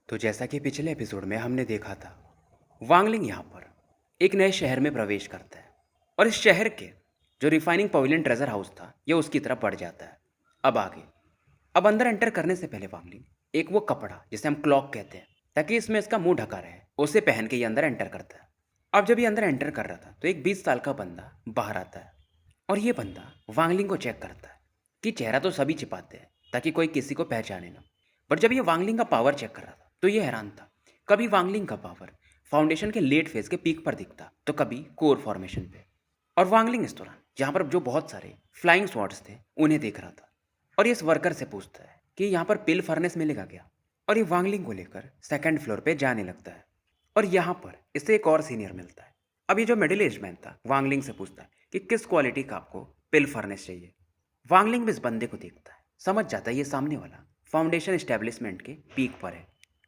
तो जैसा कि पिछले एपिसोड में हमने देखा था, वांगलिंग यहाँ पर एक नए शहर में प्रवेश करता है और इस शहर के जो रिफाइनिंग पवेलियन ट्रेजर हाउस था ये उसकी तरफ बढ़ जाता है। अब आगे, अब अंदर एंटर करने से पहले वांगलिंग एक वो कपड़ा जिसे हम क्लॉक कहते हैं ताकि इसमें इसका मुंह ढका रहे उसे पहन के ये अंदर एंटर करता है। अब जब ये अंदर एंटर कर रहा था तो एक 20 साल का बंदा बाहर आता है और ये बंदा वांगलिंग को चेक करता है कि चेहरा तो सभी छिपाते हैं ताकि कोई किसी को पहचाने ना। पर जब ये वांगलिंग का पावर चेक कर रहा था तो ये हैरान था। कभी वांगलिंग का पावर फाउंडेशन के लेट फेज के पीक पर दिखता तो कभी कोर फॉर्मेशन पे। और वांगलिंग इस दौरान यहाँ पर जो बहुत सारे फ्लाइंग स्वॉर्ड्स थे उन्हें देख रहा था और ये इस वर्कर से पूछता है कि यहाँ पर पिल फर्नेस मिलेगा क्या। और ये वांगलिंग को लेकर सेकंड फ्लोर पे जाने लगता है और यहाँ पर इससे एक और सीनियर मिलता है। अब ये जो मिडिल एज मैन था वांगलिंग से पूछता है कि किस क्वालिटी का आपको पिल फर्नेस चाहिए। वांगलिंग भी इस बंदे को देखता है, समझ जाता है ये सामने वाला फाउंडेशन एस्टेब्लिशमेंट के पीक पर है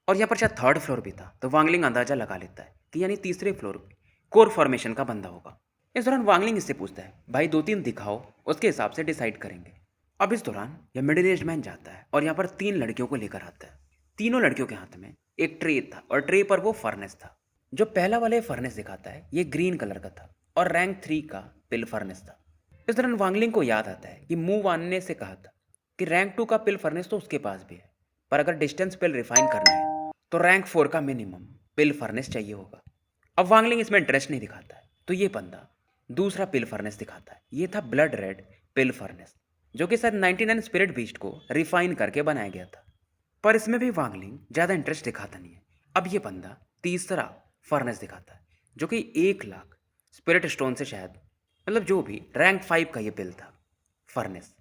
और यहाँ पर शायद थर्ड फ्लोर भी था। तो वांगलिंग अंदाजा लगा लेता है कि यानी तीसरे फ्लोर पे कोर फॉर्मेशन का बंदा होगा। इस दौरान वांगलिंग इससे पूछता है भाई 2-3 दिखाओ, उसके हिसाब से डिसाइड करेंगे। अब इस दौरान यह मिडिल एज मैन जाता है और यहाँ पर 3 लड़कियों को लेकर आता है। तीनों लड़कियों के हाथ में एक ट्रे था और ट्रे पर वो फर्नेस था। जो पहला वाला ये फर्नेस दिखाता है ये ग्रीन कलर का था और रैंक 3 का पिल फर्नेस था। इस दौरान वांगलिंग को याद आता है कि मुंह वान ने से कहा था कि रैंक 2 का पिल फर्नेस तो उसके पास भी है, पर अगर डिस्टेंस पिल रिफाइन करना है तो रैंक 4 का मिनिमम पिल फर्नेस चाहिए होगा। अब वांगलिंग इसमें इंटरेस्ट नहीं दिखाता है तो ये बंदा दूसरा पिल फर्नेस दिखाता है। ये था ब्लड रेड पिल फर्नेस जो कि शायद 99 स्पिरिट बीस्ट को रिफाइन करके बनाया गया था, पर इसमें भी वांगलिंग ज़्यादा इंटरेस्ट दिखाता नहीं है। अब ये बंदा तीसरा फर्नेस दिखाता है जो कि 1 लाख स्पिरिट स्टोन से शायद मतलब जो भी रैंक 5 का ये पिल था फर्नेस।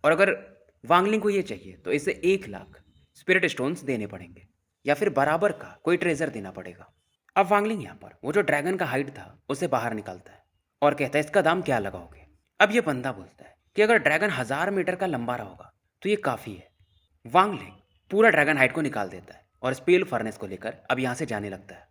और अगर वांगलिंग को ये चाहिए तो इसे 1 लाख स्पिरिट स्टोन्स देने पड़ेंगे या फिर बराबर का कोई ट्रेजर देना पड़ेगा। अब वांगलिंग यहाँ पर वो जो ड्रैगन का हाइट था उसे बाहर निकालता है और कहता है इसका दाम क्या लगाओगे। अब ये बंदा बोलता है कि अगर ड्रैगन 1000 मीटर का लंबा रहा होगा तो ये काफ़ी है। वांगलिंग पूरा ड्रैगन हाइट को निकाल देता है और स्पेल फर्नेस को लेकर अब यहाँ से जाने लगता है।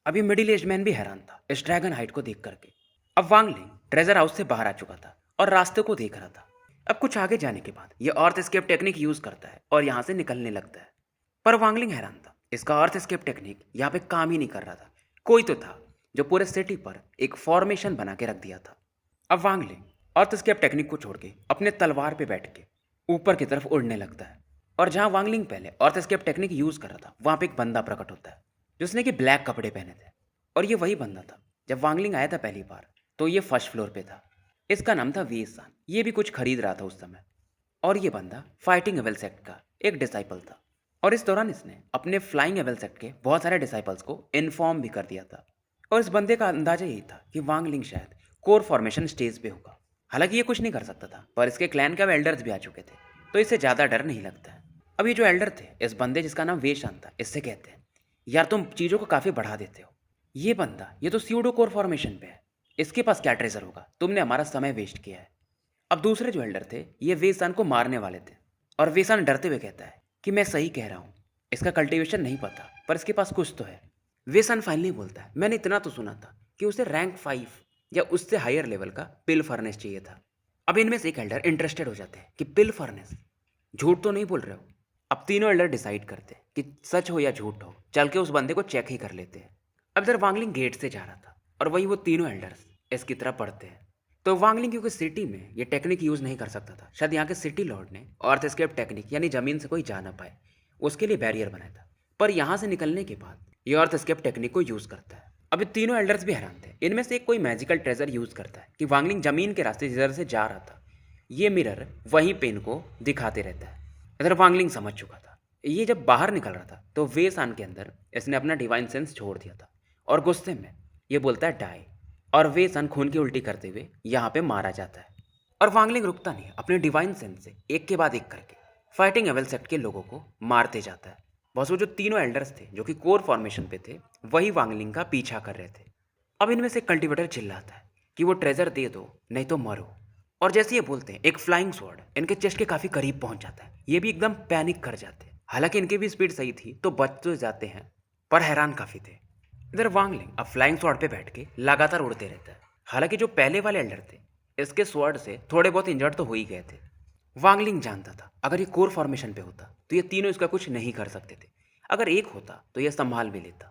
अब ये मिडिल एज मैन भी हैरान था इस ड्रैगन हाइट को देख करके। अब वांगलिंग ट्रेजर हाउस से बाहर आ चुका था और रास्ते को देख रहा था। अब कुछ आगे जाने के बाद ये अर्थ एस्केप टेक्निक यूज करता है और यहाँ से निकलने लगता है। पर वांगलिंग हैरान था, इसका अर्थ एस्केप टेक्निक यहाँ पे काम ही नहीं कर रहा था। कोई तो था जो पूरे सिटी पर एक फॉर्मेशन बना के रख दिया था। अब वांगलिंग अर्थ एस्केप टेक्निक को छोड़ के अपने तलवार पे बैठ के ऊपर की तरफ उड़ने लगता है और जहाँ वांगलिंग पहले अर्थ एस्केप टेक्निक यूज कर रहा था वहाँ पे एक बंदा प्रकट होता है जिसने कि ब्लैक कपड़े पहने थे। और ये वही बंदा था जब वांगलिंग आया था पहली बार तो ये फर्स्ट फ्लोर पे था। इसका नाम था वेसान। ये भी कुछ खरीद रहा था उस समय और ये बंदा फाइटिंग एवल सेक्ट का एक डिसाइपल था और इस दौरान इसने अपने फ्लाइंग एवल सेक्ट के बहुत सारे डिसाइपल्स को इन्फॉर्म भी कर दिया था। और इस बंदे का अंदाजा यही था कि वांगलिंग शायद कोर फॉर्मेशन स्टेज पे होगा। हालांकि ये कुछ नहीं कर सकता था पर इसके क्लैन के एल्डर्स भी आ चुके थे तो इससे ज़्यादा डर नहीं लगता है। अब ये जो एल्डर थे इस बंदे जिसका नाम वेशान था इससे कहते हैं यार तुम चीज़ों को काफ़ी बढ़ा देते हो। ये बंदा ये तो स्यूडो कोर फॉर्मेशन पे है, इसके पास क्या ट्रेजर होगा, तुमने हमारा समय वेस्ट किया है। अब दूसरे जो एल्डर थे ये वेसान को मारने वाले थे और वेसान डरते हुए कहता है कि मैं सही कह रहा हूँ, इसका कल्टीवेशन नहीं पता पर इसके पास कुछ तो है। वेसान फाइनली बोलता है मैंने इतना तो सुना था कि उसे रैंक 5 या उससे हायर लेवल का पिल फर्नेस चाहिए था। अब इनमें से एक एल्डर इंटरेस्टेड हो जाते हैं कि पिल फर्नेस, झूठ तो नहीं बोल रहे हो। अब तीनों एल्डर डिसाइड करते हैं कि सच हो या झूठ हो, चल के उस बंदे को चेक ही कर लेते हैं। अब इधर वांगलिंग गेट से जा रहा था और वही वो तीनों एल्डर्स इसकी तरफ पढ़ते हैं। तो वांगलिंग क्योंकि सिटी में ये टेक्निक यूज़ नहीं कर सकता था, शायद यहाँ के सिटी लॉर्ड ने अर्थ एस्केप टेक्निक यानी ज़मीन से कोई जा ना पाए उसके लिए बैरियर बनाया था। पर यहाँ से निकलने के बाद ये अर्थ एस्केप टेक्निक को यूज़ करता है। अब ये तीनों एल्डर्स भी हैरान थे, इनमें से एक कोई मैजिकल ट्रेजर यूज़ करता है कि वांगलिंग ज़मीन के रास्ते जिधर से जा रहा था ये मिरर वहीं पे इनको दिखाते रहता है। इधर वांगलिंग समझ चुका था। ये जब बाहर निकल रहा था तो वेसान के अंदर इसने अपना डिवाइन सेंस छोड़ दिया था और गुस्से में ये बोलता है डाई और वेसान खून की उल्टी करते हुए यहाँ पे मारा जाता है। और वांगलिंग रुकता नहीं, अपने डिवाइन सेंस से एक के बाद एक करके फाइटिंग एवल सेक्ट के लोगों को मारते जाता है। बस वो जो तीनों एल्डर्स थे जो कि कोर फॉर्मेशन पे थे वही वांगलिंग का पीछा कर रहे थे। अब इनमें से कल्टीवेटर चिल्लाता है कि वो ट्रेजर दे दो नहीं तो मरो। और जैसे ये बोलते हैं एक फ्लाइंग स्वॉर्ड इनके चेस्ट के काफ़ी करीब पहुंच जाता है। ये भी एकदम पैनिक कर जाते हैं, हालांकि इनकी भी स्पीड सही थी तो बच तो जाते हैं पर हैरान काफ़ी थे। इधर वांगलिंग अब फ्लाइंग स्वॉर्ड पे बैठ के लगातार उड़ते रहता है। हालांकि जो पहले वाले एल्डर थे इसके स्वॉर्ड से थोड़े बहुत इंजर्ड तो हो ही गए थे। वांगलिंग जानता था अगर ये कोर फॉर्मेशन पे होता तो ये तीनों इसका कुछ नहीं कर सकते थे। अगर एक होता तो यह संभाल भी लेता।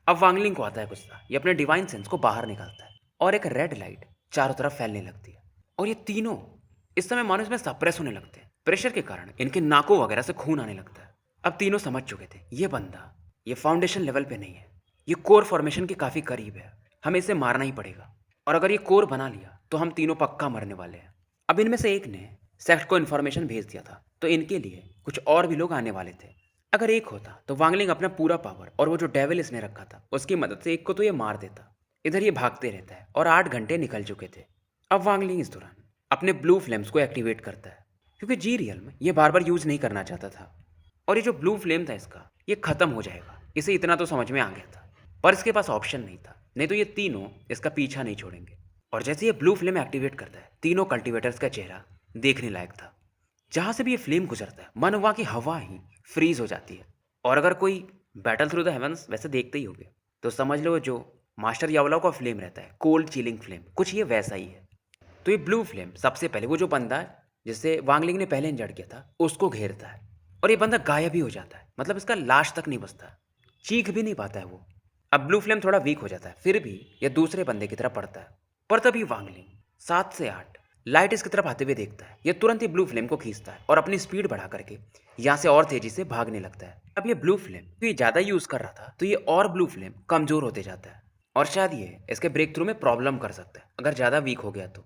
अब वांगलिंग को आता है गुस्सा। ये अपने डिवाइन सेंस को बाहर निकालता है और एक रेड लाइट चारों तरफ फैलने लगती है। और ये तीनों इस समय मानो इसमें सप्रेस होने लगते हैं। प्रेशर के कारण इनके नाकों वगैरह से खून आने लगता है। अब तीनों समझ चुके थे ये बंदा ये फाउंडेशन लेवल पे नहीं है, ये कोर फॉर्मेशन के काफ़ी करीब है, हमें इसे मारना ही पड़ेगा। और अगर ये कोर बना लिया तो हम तीनों पक्का मरने वाले हैं। अब इनमें से एक ने सेक्ट को इन्फॉर्मेशन भेज दिया था, तो इनके लिए कुछ और भी लोग आने वाले थे। अगर एक होता तो वांगलिंग अपना पूरा पावर और वो जो डेविल इसने रखा था उसकी मदद से एक को तो ये मार देता। इधर ये भागते रहता है और 8 घंटे निकल चुके थे। अब वांगलिंग इस दौरान अपने ब्लू फ्लेम्स को एक्टिवेट करता है, क्योंकि जी रियल में ये बार बार यूज नहीं करना चाहता था। और ये जो ब्लू फ्लेम था इसका ये खत्म हो जाएगा, इसे इतना तो समझ में आ गया था। पर इसके पास ऑप्शन नहीं था, नहीं तो ये तीनों इसका पीछा नहीं छोड़ेंगे। और जैसे ये ब्लू फ्लेम एक्टिवेट करता है, तीनों कल्टिवेटर्स का चेहरा देखने लायक था। जहाँ से भी ये फ्लेम गुजरता है मन वहाँ की हवा ही फ्रीज हो जाती है। और अगर कोई बैटल थ्रू द हेवंस वैसे देखते ही होगे तो समझ लो जो मास्टर यावला का फ्लेम रहता है, कोल्ड चिलिंग फ्लेम, कुछ ये वैसा ही है। तो ये ब्लू फ्लेम सबसे पहले वो जो बंदा है जिसे वांगलिंग ने पहले इंजर्ड किया था उसको घेरता है और ये बंदा गायब ही हो जाता है। मतलब इसका लाश तक नहीं बचता, चीख भी नहीं पाता है वो। अब ब्लू फ्लेम थोड़ा वीक हो जाता है, फिर भी ये दूसरे बंदे की तरफ पड़ता है। पर तभी वांगलिंग 7 से 8 लाइट इसकी तरफ आते हुए देखता है। ये तुरंत ही ब्लू फ्लेम को खींचता है और अपनी स्पीड बढ़ा करके यहाँ से और तेजी से भागने लगता है। अब ये ब्लू फ्लेम तो ये ज़्यादा यूज़ कर रहा था तो ये और ब्लू फ्लेम कमज़ोर होते जाता है और शायद ये इसके ब्रेक थ्रू में प्रॉब्लम कर सकता है अगर ज़्यादा वीक हो गया तो।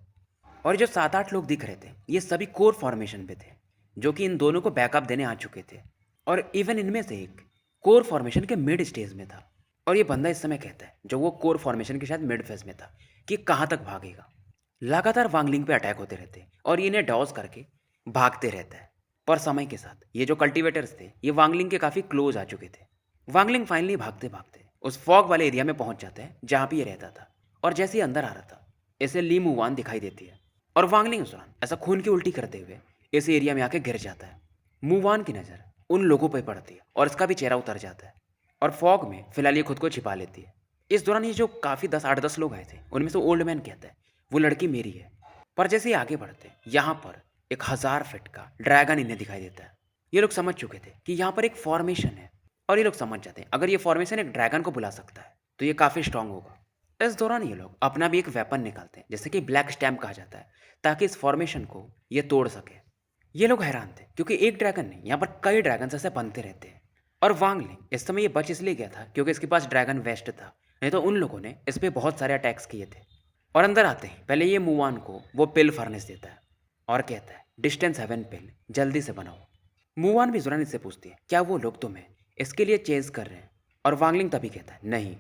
और जो 7-8 लोग दिख रहे थे ये सभी कोर फॉर्मेशन पे थे, जो कि इन दोनों को बैकअप देने आ चुके थे। और इवन इनमें से एक कोर फॉर्मेशन के मिड स्टेज में था। और ये बंदा इस समय कहता है, जो वो कोर फॉर्मेशन के शायद मिड फेज में था, कि कहाँ तक भागेगा। लगातार वांगलिंग पे अटैक होते रहते और ये इन्हें डॉज करके भागते रहता है। पर समय के साथ ये जो कल्टिवेटर्स थे ये वांगलिंग के काफ़ी क्लोज आ चुके थे। वांगलिंग फाइनली भागते भागते उस फॉग वाले एरिया में पहुंच जाता है जहाँ पे ये रहता था। और जैसे ही अंदर आ रहा था इसे ली मुवान दिखाई देती है और वांगलिंग उस दौरान ऐसा खून की उल्टी करते हुए इस एरिया में आके गिर जाता है। मुवान की नज़र उन लोगों पर पड़ती है और इसका भी चेहरा उतर जाता है और फॉग में फिलहाल ये खुद को छिपा लेती है। इस दौरान ये जो काफ़ी 8-10 लोग आए थे उनमें से ओल्ड मैन कहता है वो लड़की मेरी है। पर जैसे ही आगे बढ़ते यहाँ पर एक 1000 फीट का ड्रैगन इन्हें दिखाई देता है। ये लोग समझ चुके थे कि यहाँ पर एक फॉर्मेशन है और ये लोग समझ जाते हैं अगर ये फॉर्मेशन एक ड्रैगन को बुला सकता है तो ये काफ़ी स्ट्रांग होगा। इस दौरान ये लोग अपना भी एक वेपन निकालते हैं जैसे कि ब्लैक स्टैम्प कहा जाता है, ताकि इस फॉर्मेशन को ये तोड़ सके। ये लोग हैरान थे क्योंकि एक ड्रैगन नहीं, यहाँ पर कई ड्रैगन ऐसे बनते रहते हैं। और वांगलिंग इस समय ये बच इसलिए गया था क्योंकि इसके पास ड्रैगन वेस्ट था, नहीं तो उन लोगों ने इस पर बहुत सारे अटैक्स किए थे। और अंदर आते ही पहले ये मुवान को वो पिल फर्नेस देता है और कहता है डिस्टेंस हेवन पिल जल्दी से बनाओ। मुवान भी जुरान इससे पूछती है क्या वो लोग तुम्हें इसके लिए चेज कर रहे हैं, और वांगलिंग तभी कहता है नहीं।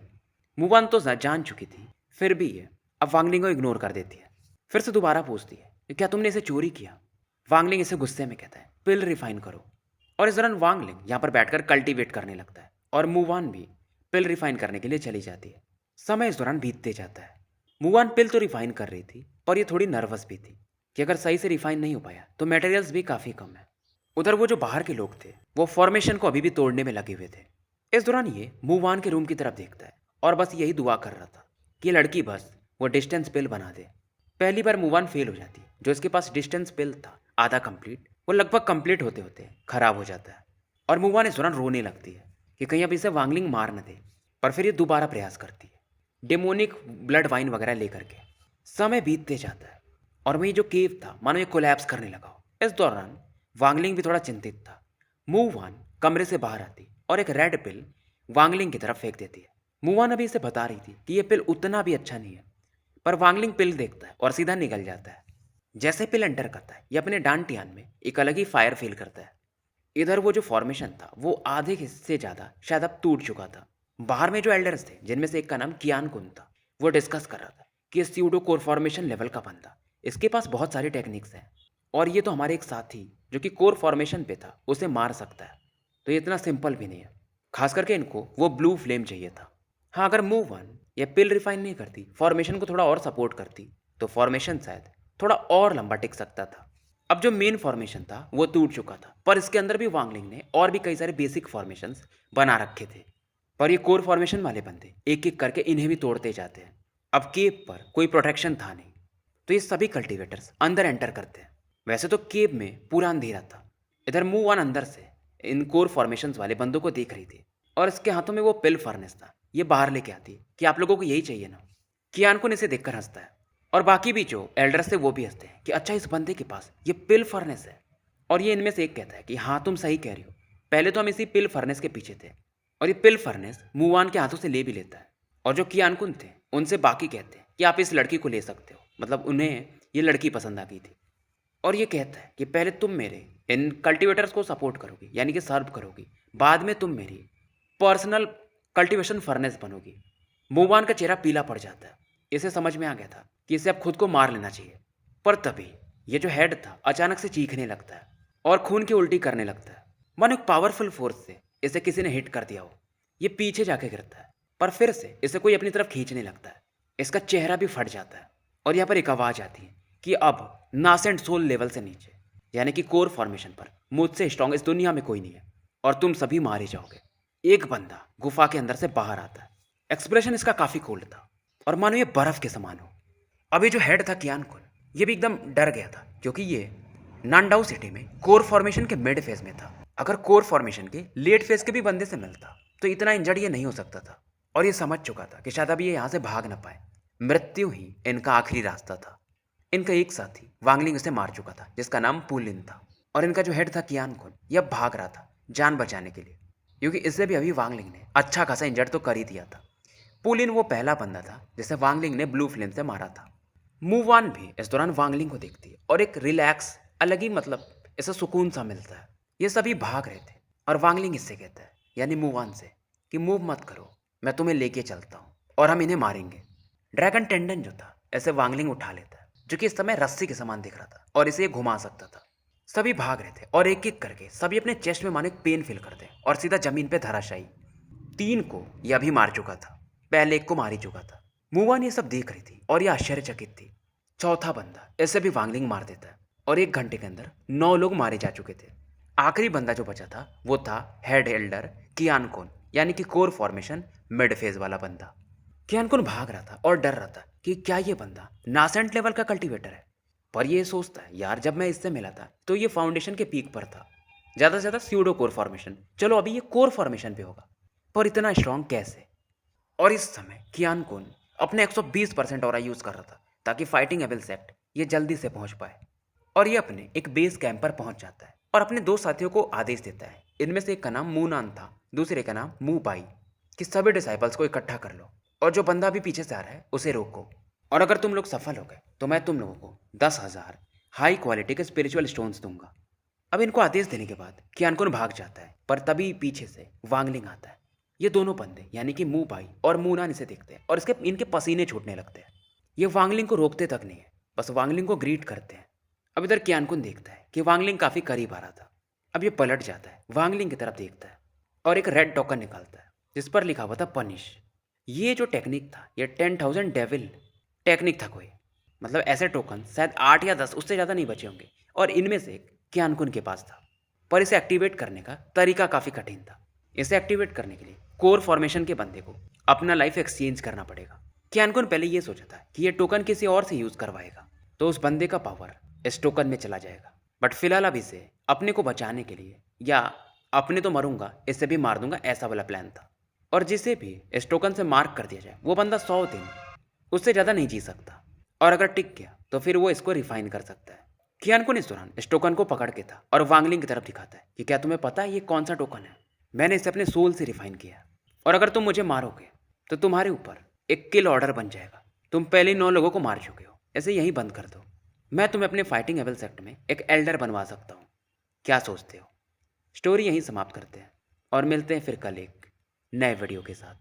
मुवान तो जान चुकी थी, फिर भी ये अब वांगलिंग को इग्नोर कर देती है। फिर से दोबारा पूछती है क्या तुमने इसे चोरी किया। वांगलिंग इसे गुस्से में कहता है पिल रिफाइन करो। और इस दौरान वांगलिंग यहाँ पर बैठकर कल्टीवेट करने लगता है और मुवान भी पिल रिफाइन करने के लिए चली जाती है। समय इस दौरान बीतते जाता है। मुवान पिल तो रिफाइन कर रही थी पर ये थोड़ी नर्वस भी थी कि अगर सही से रिफाइन नहीं हो पाया तो मटेरियल्स भी काफ़ी कम है। उधर वो जो बाहर के लोग थे वो फॉर्मेशन को अभी भी तोड़ने में लगे हुए थे। इस दौरान ये मुवान के रूम की तरफ देखता है और बस यही दुआ कर रहा था कि लड़की बस वो डिस्टेंस पिल बना दे। पहली बार मुवान फेल हो जाती, जो इसके पास डिस्टेंस पिल था आधा कंप्लीट वो लगभग कंप्लीट होते होते खराब हो जाता है। और मुवान इस दौरान रोने लगती है कि कहीं अब इसे वांगलिंग मार न दे। पर फिर ये दोबारा प्रयास करती है डेमोनिक ब्लड वाइन वगैरह लेकर के। समय बीतते जाता है और वही जो केव था मानो ये कोलैप्स करने लगा हो। इस दौरान वांगलिंग भी थोड़ा चिंतित था। मुवान कमरे से बाहर आती और एक रेड पिल वांगलिंग की तरफ फेंक देती है। मुवान अभी इसे बता रही थी कि ये पिल उतना भी अच्छा नहीं है, पर वांगलिंग पिल देखता है और सीधा निकल जाता है। जैसे पिल एंटर करता है ये अपने डांटियान में एक अलग ही फायर फील करता है। इधर वो जो फॉर्मेशन था वो आधे से ज़्यादा शायद अब टूट चुका था। बाहर में जो एल्डर्स थे जिनमें से एक का नाम कियान कुन था, वो डिस्कस कर रहा था कि स्यूडो कोर फॉर्मेशन लेवल का बंदा, इसके पास बहुत सारी टेक्निक्स हैं और ये तो हमारे एक साथी जो कि कोर फॉर्मेशन पे था उसे मार सकता है। तो ये इतना सिंपल भी नहीं है। खास करके इनको वो ब्लू फ्लेम चाहिए था। हाँ, अगर मूव वन ये पिल रिफाइन नहीं करती, फॉर्मेशन को थोड़ा और सपोर्ट करती, तो फॉर्मेशन शायद थोड़ा और लंबा टिक सकता था। अब जो मेन फॉर्मेशन था वो टूट चुका था, पर इसके अंदर भी वांगलिंग ने और भी कई सारे बेसिक फॉर्मेशंस बना रखे थे। पर ये कोर फॉर्मेशन वाले बंदे एक एक करके इन्हें भी तोड़ते जाते हैं। अब केव पर कोई प्रोटेक्शन था नहीं, तो ये सभी कल्टिवेटर्स अंदर एंटर करते हैं। वैसे तो केव में पूरा अंधेरा था। इधर मूव वन अंदर से इन कोर फॉर्मेशंस वाले बंदों को देख रही थी और इसके हाथों में वो पिल फर्नेस था। ये बाहर लेके आती है कि आप लोगों को यही चाहिए ना। कियान कुन इसे देखकर हंसता है और बाकी भी जो एल्डर्स थे वो भी हंसते हैं कि अच्छा इस बंदे के पास ये पिल फर्नेस है। और ये इनमें से एक कहता है कि हाँ तुम सही कह रही हो, पहले तो हम इसी पिल फर्नेस के पीछे थे। और ये पिल फर्नेस मूवान के हाथों से ले भी लेता है। और जो कियान कुन थे उनसे बाकी कहते हैं कि आप इस लड़की को ले सकते हो, मतलब उन्हें ये लड़की पसंद आ गई थी। और ये कहता है कि पहले तुम मेरे इन कल्टीवेटर्स को सपोर्ट करोगी यानी कि सर्व करोगी, बाद में तुम मेरी पर्सनल कल्टीवेशन फर्नेस बनोगी। मूवान का चेहरा पीला पड़ जाता है। इसे समझ में आ गया था कि इसे अब खुद को मार लेना चाहिए। पर तभी ये जो हेड था अचानक से चीखने लगता है और खून की उल्टी करने लगता है, मानो एक पावरफुल फोर्स से इसे किसी ने हिट कर दिया हो। ये पीछे जाके गिरता है पर फिर से इसे कोई अपनी तरफ खींचने लगता है। इसका चेहरा भी फट जाता है और यहाँ पर एक आवाज़ आती है कि अब नासेंट सोल लेवल से नीचे यानी कि कोर फॉर्मेशन पर मुझसे स्ट्रांग इस दुनिया में कोई नहीं है और तुम सभी मारे जाओगे। एक बंदा गुफा के अंदर से बाहर आता है। एक्सप्रेशन इसका काफ़ी कोल्ड था और मानो ये बर्फ के समान हो। अब ये जो हेड था कियान कुन, ये भी एकदम डर गया था क्योंकि ये नांडाउ सिटी में कोर फॉर्मेशन के मिड फेज में था। अगर कोर फॉर्मेशन के लेट फेज के भी बंदे से मिलता तो इतना इंजर्ड ये नहीं हो सकता था। और ये समझ चुका था कि शायद अभी ये यहाँ से भाग ना पाए, मृत्यु ही इनका आखिरी रास्ता था। इनका एक साथी वांगलिंग उसे मार चुका था जिसका नाम पुलिन था। और इनका जो हेड था कियान कुन, यह भाग रहा था जान बचाने के लिए क्योंकि इससे भी अभी वांगलिंग ने अच्छा खासा इंजर्ड तो कर ही दिया था। पुलिन वो पहला बंदा था जिसे वांगलिंग ने ब्लू फ्लेम से मारा था। मूवान भी इस दौरान वांगलिंग को देखती है और एक रिलैक्स अलग ही मतलब इसे सुकून सा मिलता है। ये सभी भाग रहे थे और वांगलिंग इससे कहता है यानी मूवान से कि मूव मत करो, मैं तुम्हें लेके चलता हूँ और हम इन्हें मारेंगे। ड्रैगन टेंडन जो था ऐसे वांगलिंग उठा लेता है जो कि इस समय रस्सी के समान दिख रहा था और इसे घुमा सकता था। सभी भाग रहे थे और एक एक करके सभी अपने चेस्ट में मानो एक पेन फील करते हैं और सीधा जमीन पे धराशायी। 3 को यह अभी मार चुका था, पहले 1 को मार ही चुका था। मूवान ये सब देख रही थी और यह आश्चर्यचकित थी। चौथा बंदा ऐसे भी वांगलिंग मार देता है और 1 घंटे के अंदर 9 लोग मारे जा चुके थे। आखिरी बंदा जो बचा था वो था हेड एल्डर कियान कुन यानी कि कोर फॉर्मेशन मिड फेज वाला बंदा। कियान कुन भाग रहा था और डर रहा था कि क्या ये बंदा नासेंट लेवल का कल्टीवेटर है। पर ये सोचता है यार जब मैं इससे मिला था तो ये फाउंडेशन के पीक पर था, ज़्यादा से ज़्यादा स्यूडो कोर फॉर्मेशन, चलो अभी ये कोर फॉर्मेशन पे होगा, पर इतना स्ट्रांग कैसे। और इस समय कियान कुन अपने 120% ऑरा यूज़ कर रहा था ताकि फाइटिंग एबल सेक्ट ये जल्दी से पहुंच पाए। और ये अपने एक बेस कैंप पर पहुंच जाता है और अपने 2 साथियों को आदेश देता है। इनमें से एक का नाम मूनान था, दूसरे का नाम मू बाई, कि सभी डिसाइपल्स को इकट्ठा कर लो और जो बंदा भी पीछे से आ रहा है उसे रोको। और अगर तुम लोग सफल हो गए तो मैं तुम लोगों को 10,000 हाई क्वालिटी के स्पिरिचुअल स्टोन्स दूंगा। अब इनको आदेश देने के बाद कियान कुन भाग जाता है पर तभी पीछे से वांगलिंग आता है। ये दोनों बंदे यानी कि मू बाई और मूनान इसे देखते हैं और इसके इनके पसीने छूटने लगते हैं। ये वांगलिंग को रोकते तक नहीं है, बस वांगलिंग को ग्रीट करते हैं। अब इधर कियान कुन देखता है कि वांगलिंग काफ़ी करीब आ रहा था। अब ये पलट जाता है, वांगलिंग की तरफ देखता है और एक रेड टोकन निकालता है जिस पर लिखा हुआ था पनिश। ये जो टेक्निक था ये 10,000 डेविल टेक्निक था कोई, मतलब ऐसे टोकन शायद 8 या 10 उससे ज़्यादा नहीं बचे होंगे और इनमें से एक कियान कुन के पास था। पर इसे एक्टिवेट करने का तरीका काफ़ी कठिन था। इसे एक्टिवेट करने के लिए कोर फॉर्मेशन के बंदे को अपना लाइफ एक्सचेंज करना पड़ेगा। कियान कुन पहले ये सोचा था कि ये टोकन किसी और से यूज़ करवाएगा तो उस बंदे का पावर इस टोकन में चला जाएगा। बट फिलहाल अब इसे अपने को बचाने के लिए या अपने तो मरूंगा इससे भी मार दूंगा ऐसा वाला प्लान था। और जिसे भी इस टोकन से मार्क कर दिया जाए वो बंदा 100 दिन उससे ज़्यादा नहीं जी सकता और अगर टिक गया तो फिर वो इसको रिफाइन कर सकता है। कियान कुन इस दौरान इस टोकन को पकड़ के था और वांगलिंग की तरफ दिखाता है कि क्या तुम्हें पता है ये कौन सा टोकन है, मैंने इसे अपने सोल से रिफाइन किया और अगर तुम मुझे मारोगे तो तुम्हारे ऊपर एक किल ऑर्डर बन जाएगा। तुम पहले 9 लोगों को मार चुके हो, ऐसे यहीं बंद कर दो। मैं तुम्हें अपने फाइटिंग एबल सेक्ट में एक एल्डर बनवा सकता हूँ, क्या सोचते हो। स्टोरी यहीं समाप्त करते हैं और मिलते हैं फिर कल एक नए वीडियो के साथ।